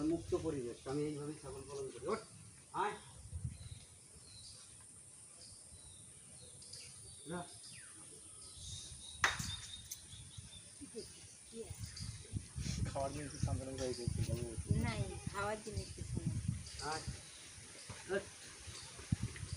আমার মুক্ত পরিবেশ, আমি এইভাবেই ছাগল পালন করি। ওঠ আয় যা। খাওয়ার জিনিস সান্তান করে নাই খাওয়ার জিনিস কিছু নেই। আয় ওঠ।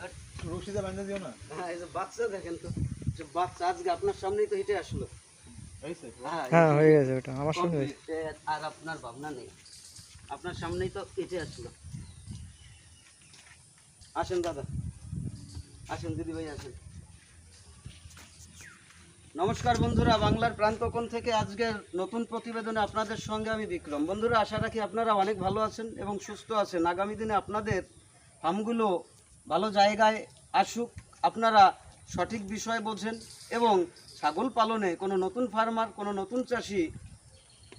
ওঠ। রশিদা বাঁধা দিও না। হ্যাঁ, এই যে বাচ্চা দেখেন তো, যে বাচ্চা আজকে আপনার সামনেই তো হেঁটে আসলো। হ্যাঁ হয়ে গেছে, ওটা আমার সঙ্গে হয়েছে। complete, আর আপনার ভাবনা নেই, আপনার সামনেই তো হেঁটে আসলো। আসেন দাদা, আসেন দিদি ভাই, আসেন। নমস্কার বন্ধুরা, বাংলার প্রান্তকোণ থেকে আজকের নতুন প্রতিবেদনে আপনাদের সঙ্গে আমি বিক্রম। বন্ধুরা, আশা রাখি আপনারা অনেক ভালো আছেন এবং সুস্থ আছেন। আগামী দিনে আপনাদের ফার্মগুলো ভালো জায়গায় আসুক, আপনারা সঠিক বিষয় বোঝেন এবং ছাগল পালনে কোনো নতুন ফার্মার, কোনো নতুন চাষি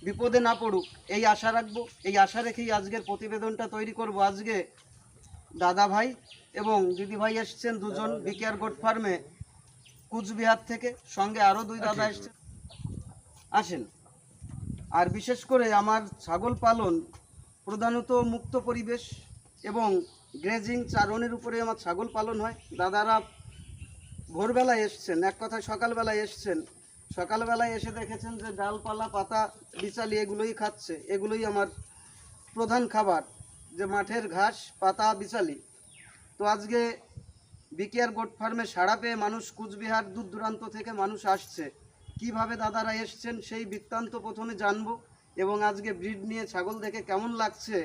বিপদে না পড়ুক, এই আশা রাখবো। এই আশা রেখেই আজকের প্রতিবেদনটা তৈরি করব। আজকে দাদা ভাই এবং দিদি ভাই এসছেন দুজন বিকেআর গোট ফার্মে কুচবিহার থেকে, সঙ্গে আরও দুই দাদা এসছেন। আসেন। আর বিশেষ করে আমার ছাগল পালন প্রধানত মুক্ত পরিবেশ এবং গ্রেজিং চারণের উপরে আমার ছাগল পালন হয়। দাদারা ভোরবেলায় এসছেন, এক কথায় সকালবেলায় এসছেন। সকালবেলায় এসে দেখেছেন যে ডালপালা, পাতা, বিচালি এগুলোই খাচ্ছে। এগুলোই আমার প্রধান খাবার, যে মাঠের ঘাস, পাতা, বিচালি। তো আজকে বিকেআর গোট ফার্মে সাড়া পেয়ে মানুষ, কুচবিহার দূর দূরান্ত থেকে মানুষ আসছে। কিভাবে দাদারা এসছেন সেই বৃত্তান্ত প্রথমে জানবো এবং আজকে ব্রিড নিয়ে ছাগল দেখে কেমন লাগছে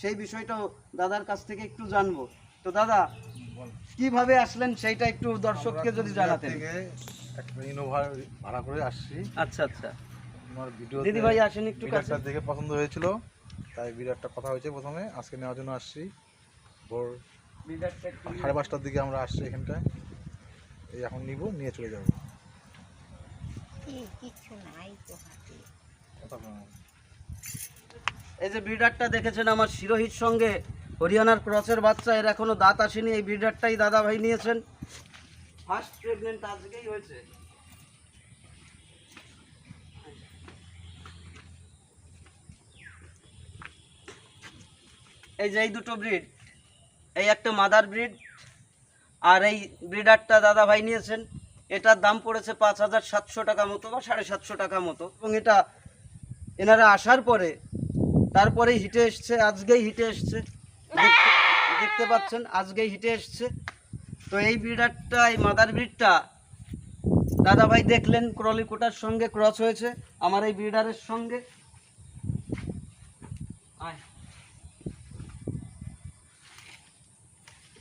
সেই বিষয়টাও দাদার কাছ থেকে একটু জানবো। তো দাদা, কিভাবে আসলেন সেইটা একটু দর্শককে যদি জানাতেন। একটা ইনোভা ভাড়া করে আসছি। আচ্ছা আচ্ছা, আমার ভিডিও দিদি ভাই আসেন একটু কাছে। বিরাটটা দেখে পছন্দ হয়েছিল, তাই বিরাটটা কথা হয়েছে প্রথমে, আজকে নেওয়ার জন্য আসছি। ভোর 5:30টার দিকে আমরা আসছি এখানটায়। এই এখন নিব, নিয়ে চলে যাবো। কিছু নাই তো হাতে। কথা শোনো। এই যে ব্রিডারটা দেখেছেন আমার শিরোহির সঙ্গে হরিয়ানার ক্রসের বাচ্চা, এর এখনো দাঁত আসেনি। এই ব্রিডারটাই দাদা ভাই নিয়েছেন, ফার্স্ট প্রেগনেন্ট আজকেই হয়েছে। এই যে এই দুটো ব্রিড, এই একটা মাদার ব্রিড আর এই ব্রিডারটা দাদা ভাই নিয়েছেন। এটার দাম পড়েছে 5,700 টাকা মতো বা 750 টাকা মতো। এবং এটা এনারা আসার পরে তারপরেই হিটে এসছে, আজকেই হিটে এসছে, দেখতে পাচ্ছেন আজকেই হিটে এসছে। তো এই ব্রিডারটা, এই মাদার ব্রিডটা দাদা ভাই দেখলেন ক্রলিকোটার সঙ্গে ক্রস হয়েছে আমার এই ব্রিডারের সঙ্গে।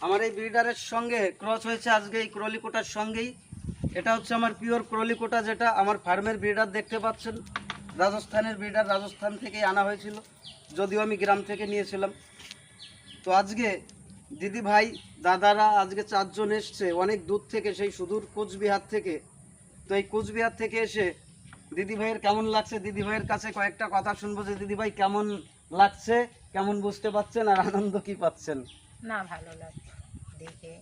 আমার এই ব্রিডারের সঙ্গে ক্রস হয়েছে আজকে এই ক্রলিকোটার সঙ্গেই। এটা হচ্ছে আমার পিওর ক্রলিকোটা, যেটা আমার ফার্মের ব্রিডার দেখতে পাচ্ছেন। রাজস্থানের ব্রিডার, রাজস্থান থেকেই আনা হয়েছিল, যদিও আমি গ্রাম থেকে নিয়েছিলাম। তো আজকে দিদি ভাই দাদারা আজকে 4 জন এসছে অনেক দূর থেকে, সেই সুদূর কোচবিহার থেকে। তো এই কোচবিহার থেকে এসে দিদি ভাইয়ের কেমন লাগছে, দিদি ভাইয়ের কাছে কয়েকটা কথা শুনবো যে দিদি ভাই কেমন লাগছে, কেমন বুঝতে পাচ্ছেন আর আনন্দ কি পাচ্ছেন। না ভালো লাগছে দেখে,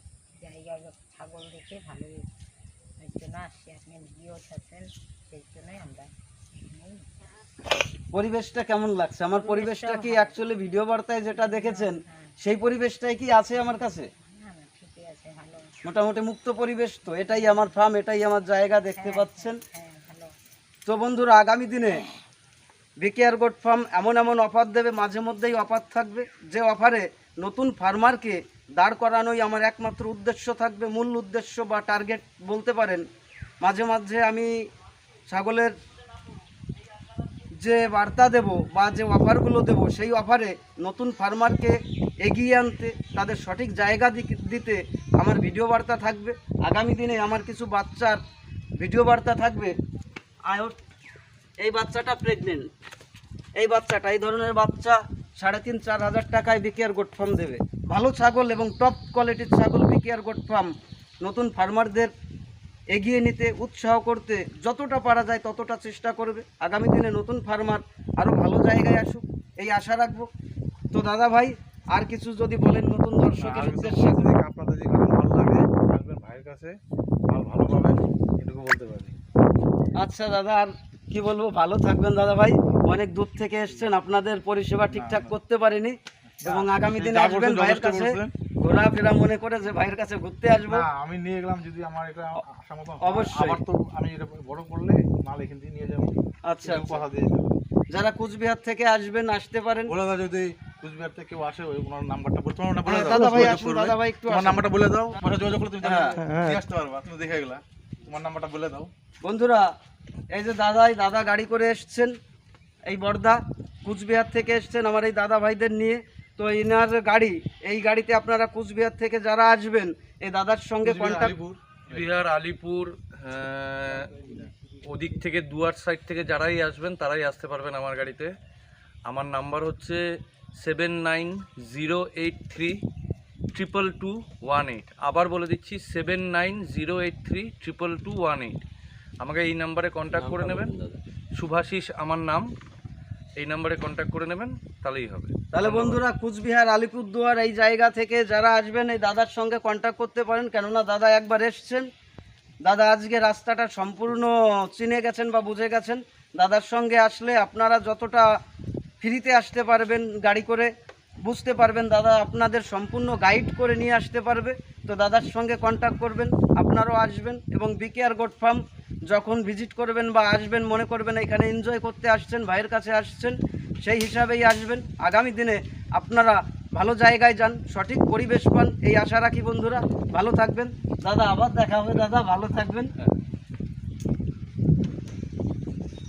জায়গায় ছাগল দেখে ভালো লাগছে, ওই জন্য আসছি। আপনি ভিডিও আছেন সেই জন্যই আমরা। পরিবেশটা কেমন লাগছে? আমার পরিবেশটা কি অ্যাকচুয়ালি ভিডিও বার্তায় যেটা দেখেছেন সেই পরিবেশটাই কি আছে আমার কাছে? ঠিকই আছে, ভালো, মোটামুটি মুক্ত পরিবেশ। তো এটাই আমার ফার্ম, এটাই আমার জায়গা, দেখতে পাচ্ছেন। হ্যাঁ ভালো। তো বন্ধুরা, আগামী দিনে বিকেআর গোট ফার্ম এমন এমন অফার দেবে, মাঝে মধ্যেই অফার থাকবে, যে অফারে নতুন ফার্মারকে দাঁড় করানোই আমার একমাত্র উদ্দেশ্য থাকবে, মূল উদ্দেশ্য বা টার্গেট বলতে পারেন। মাঝে মাঝে আমি ছাগলের যে বার্তা দেব বা যে অফারগুলো দেব, সেই অফারে নতুন ফার্মারকে এগিয়ে আনতে, তাদের সঠিক জায়গা দিতে আমার ভিডিও বার্তা থাকবে। আগামী দিনে আমার কিছু বাচ্চার ভিডিও বার্তা থাকবে। এই বাচ্চাটা প্রেগনেন্ট, এই বাচ্চাটা, এই ধরনের বাচ্চা 3,500-4 হাজার টাকায় বিকেআর গোট ফার্ম দেবে। ভালো ছাগল এবং টপ কোয়ালিটির ছাগল বিকেআর গোট ফার্ম নতুন ফার্মারদের এগিয়ে নিতে, উৎসাহ করতে যতটা পারা যায় ততটা চেষ্টা করবে। আগামী দিনে নতুন ফার্মার আরও ভালো জায়গায় আসুক, এই আশা রাখবো। তো দাদা ভাই, আর কিছু যদি বলেন নতুন দর্শকের উদ্দেশ্যে। আপনাদের যে ভালো লাগে আসবেন ভাইয়ের কাছে, ভালো পাবেন, এটুকু বলতে পারি। আচ্ছা দাদা, আর কি বলবো, ভালো থাকবেন দাদা ভাই, অনেক দূর থেকে এসেছেন, আপনাদের পরিষেবা ঠিকঠাক করতে পারিনি, এবং আগামী দিনে যা আসবেন বলছেন, ভাইয়ের যথেষ্ট কাছে বলছেন। ঘোরাফেরা মনে করে যে ভাইয়ের কাছে ঘুরতে আসবো। না, আমি নিয়ে গেলাম যদি আমার এটা আশা মতো হয়, অবশ্যই। আবার তো আমি এটা বড় করলে মাল এখান থেকে নিয়ে যাবো। আচ্ছা এরকম কথা দিয়ে দিতে হবে। যারা কুচবিহার থেকে আসবেন আসতে পারেন। বলে দাও যদি কুচবিহার থেকে কেউ আসে, ওই ওনার নাম্বারটা বলে, তোমার নাম্বার বলে দাও, দাদা ভাই যোগাযোগ আসুন, করবে। দাদা ভাই একটু তোমার আসুন। নাম্বারটা বলে দাও, পরে যোগাযোগ করলে তুমি হ্যাঁ, নিয়ে আসতে পারবা, তুমি দেখে গেলা। তোমার নাম্বারটা বলে দাও। বন্ধুরা এই যে দাদা গাড়ি করে এসছেন, এই বর্দা কুচবিহার থেকে এসছেন আমার এই দাদা ভাইদের নিয়ে। তো ইনার গাড়ি, এই গাড়িতে আপনারা কুচবিহার থেকে যারা আসবেন এই দাদার সঙ্গে কন্ট্যাক্ট। বিহার আলিপুর ওদিক থেকে দুয়ার সাইড থেকে যারাই আসবেন তারাই আসতে পারবেন আমার গাড়িতে। আমার নাম্বার হচ্ছে 7908322218। আবার বলে দিচ্ছি 7908322218। আমাকে এই নাম্বারে কন্ট্যাক্ট করে নেবেন। শুভাশিস আমার নাম, এই নাম্বারে কন্ট্যাক্ট করে নেবেন, তাহলেই হবে। তাহলে বন্ধুরা কুচবিহার আলিপুরদুয়ার এই জায়গা থেকে যারা আসবেন এই দাদার সঙ্গে কন্ট্যাক্ট করতে পারেন, কেননা দাদা একবার এসছেন, দাদা আজকে রাস্তাটা সম্পূর্ণ চিনে গেছেন বা বুঝে গেছেন। দাদার সঙ্গে আসলে আপনারা যতটা ফ্রিতে আসতে পারবেন গাড়ি করে, বুঝতে পারবেন, দাদা আপনাদের সম্পূর্ণ গাইড করে নিয়ে আসতে পারবে। তো দাদার সঙ্গে কন্ট্যাক্ট করবেন, আপনারাও আসবেন, এবং বিকেআর গোট ফার্ম যখন ভিজিট করবেন বা আসবেন মনে করবেন এখানে এনজয় করতে আসছেন, ভাইয়ের কাছে আসছেন, সেই হিসাবেই আসবেন। আগামী দিনে আপনারা ভালো জায়গায় যান, সঠিক পরিবেশ পান, এই আশা রাখি। বন্ধুরা ভালো থাকবেন, দাদা আবার দেখা হবে, দাদা ভালো থাকবেন।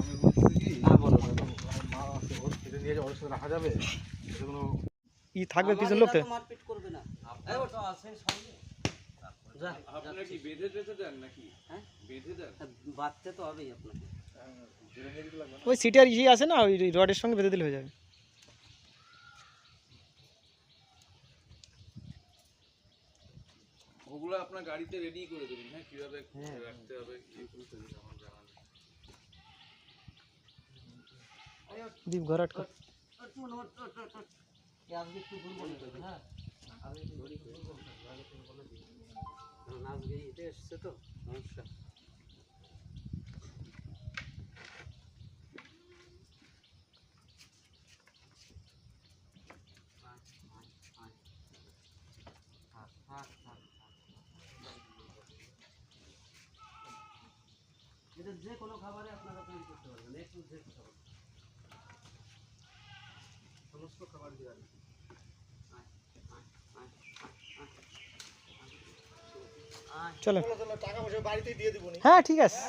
আমি বলছি কি, হ্যাঁ, বলো দাদা। আমার মা আছে, এটা নিয়ে ওর সাথে রাখা যাবে? এটা কোনো ই থাকবে পিছন আমার লোকতে? এরা তো মারপিট করবে না। এই ওটা আছে সঙ্গে। যা, আপনারা কি বেঁধে দেন নাকি? হ্যাঁ? বেঁধে দেন? বাঁধতে তো হবেই আপনাকে। ওই সিটার ইয়ে আছে না, ওই রডের সঙ্গে বেঁধে দিলে হয়ে যাবে। ওগুলো আপনার গাড়িতে রেডি করে দেবেন, হ্যাঁ, কিভাবে রাখতে হবে আমার জানা নেই। দীপ ঘর আটকা। আজকে একটু ঘুরবো না তবে, হ্যাঁ? আজকে একটু ঘুরবো, আগে থেকে বলে দিই। কারণ আজকে এটা এসছে তো সমস্যা। এটা যে কোনো খাবারে আপনারা তৈরি করতে পারবেন, একটু যে খাবার, সমস্ত খাবার দেওয়া যাবে। চলো, হ্যাঁ ঠিক আছে।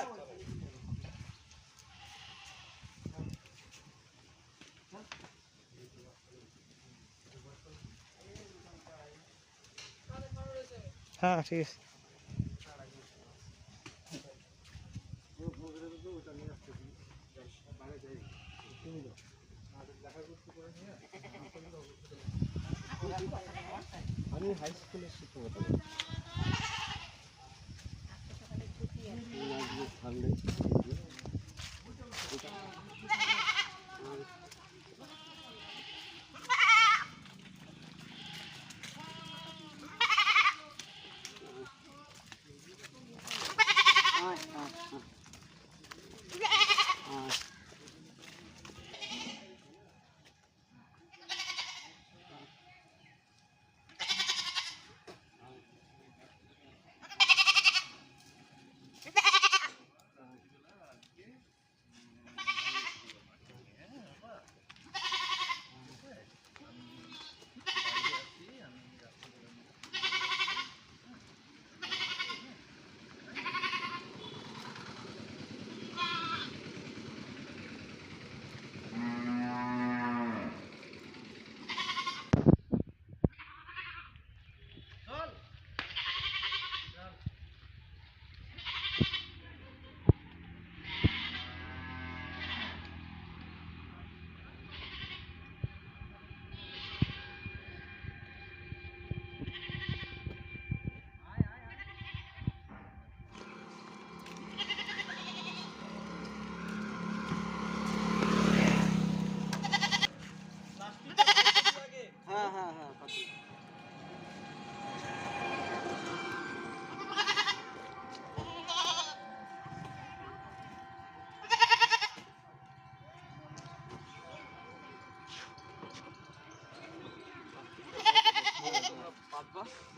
হ্যাঁ ঠিক আছে। আমি হাই স্কুলের শিক্ষক।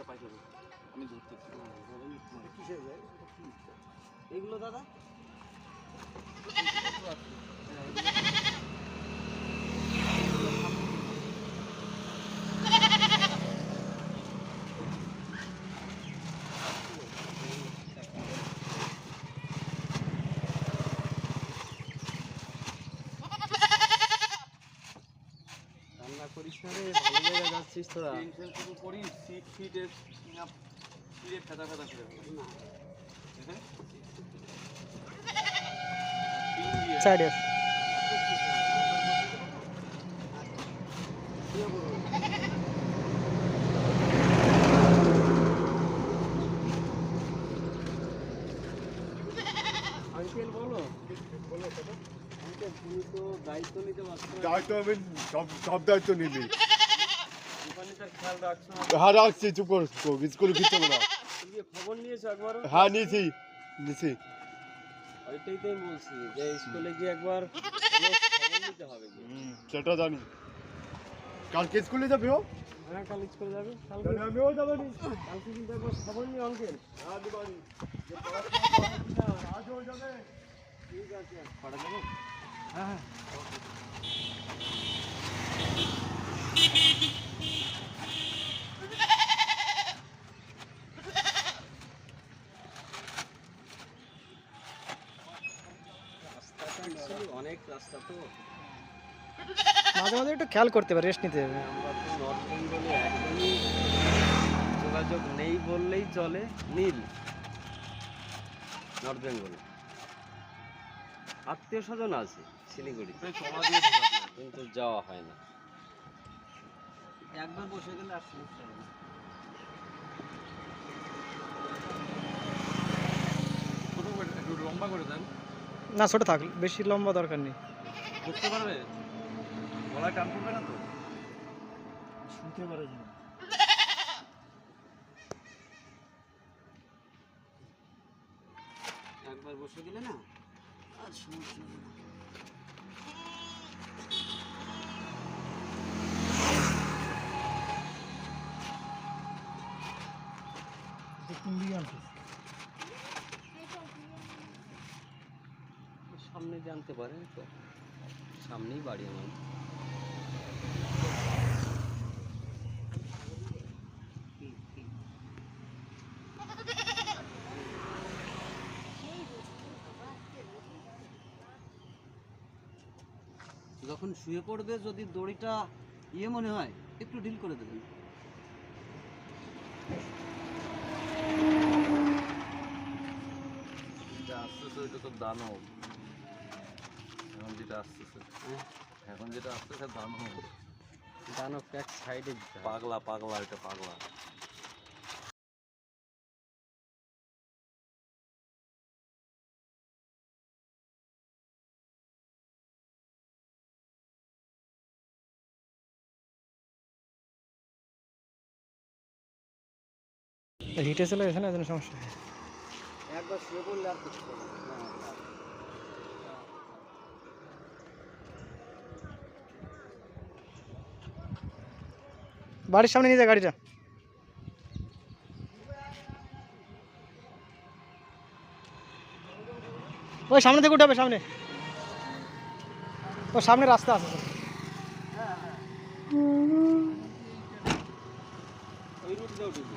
পাইকারি আমি ধরতেছি। এগুলো দাদা রান্না করিস না রে, ভালো জায়গায় যাচ্ছিস তোরা। টেনশন শুরু করিস, সিটের ফিরে ফেদা ফেদা করে সাইডে আছে। আঙ্কেল বলো আঙ্কেল, তুমি তো দায়িত্ব নিতে পারছো না। দায়িত্ব আমি সব দায়িত্ব নিবি। দোকানিটার খেয়াল রাখছো না। হ্যাঁ রাখছি, চুপ কর, স্কুলে ফিরতে হবে না। তুমি কি খবর নিয়েছো একবার? হ্যাঁ নিছি। ওইটাই তো আমি বলছি যে স্কুলে গিয়ে একবার রোজ খবর নিতে হবে গিয়ে। সেটা জানি। কালকে স্কুলে যাবি? ও হ্যাঁ, কাল স্কুলে যাবে। কালকে আমিও যাবো নি। কালকে কিন্তু একবার খবর নিও আঙ্কেল। হ্যাঁ দিবানি। যে পড়াশোনা করে কিনা। আজও যাবে। ঠিক আছে, পড়া যাবে? হ্যাঁ হ্যাঁ। রাস্তাটা actually অনেক রাস্তা তো। মাঝে মাঝে একটু খেয়াল করতে হবে, রেস্ট নিতে হবে। আমরা তো নর্থ বেঙ্গলে একদমই যোগাযোগ নেই বললেই চলে, নীল নর্থ বেঙ্গলে। আত্মীয় স্বজন আছে শিলিগুড়িতে, কিন্তু যাওয়া হয় না। একবার বসে গেলে আর সমস্যা হবে না। ছোটো করে একটু লম্বা করে দেন, না ছোট থাক, বেশি লম্বা দরকার নেই। বুঝতে পারবে, গলায় টান পড়বে না তো। শুনতে পারে না। একবার বসে গেলে না আর সমস্যা হবে না। সামনে জানতে পারেন তো, সামনেই বাড়ি আমার। যখন শুয়ে পড়বে যদি দড়িটা ইয়ে মনে হয় একটু ঢিল করে দেবেন। যেটা আসতেছে ওইটা তো দানব। এখন যেটা আসতেছে, এখন যেটা আসতেছে দানব। দানব এক সাইডে পাগলা পাগলা, এটা পাগলা। হিটে চলে গেছে না, এজন্য সমস্যা। একবার শুয়ে পড়লে আর কিছু হবে না। বাড়ির সামনে নিয়ে যায় গাড়িটা। ওই সামনে থেকে উঠাবে, সামনে ওই সামনে রাস্তা আছে। ওই রুট দিয়ে উঠবে।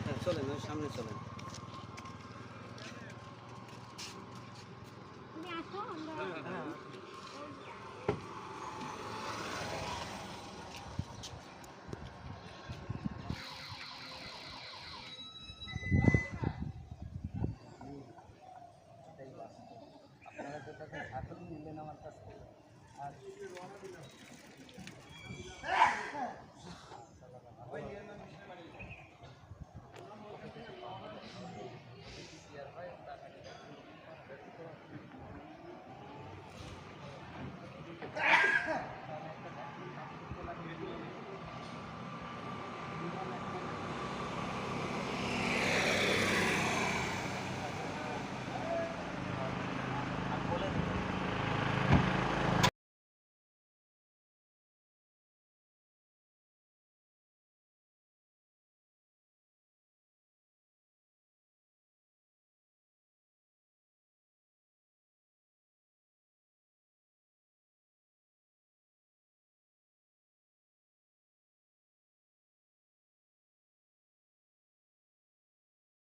হ্যাঁ চলেন, ওই সামনে চলেন।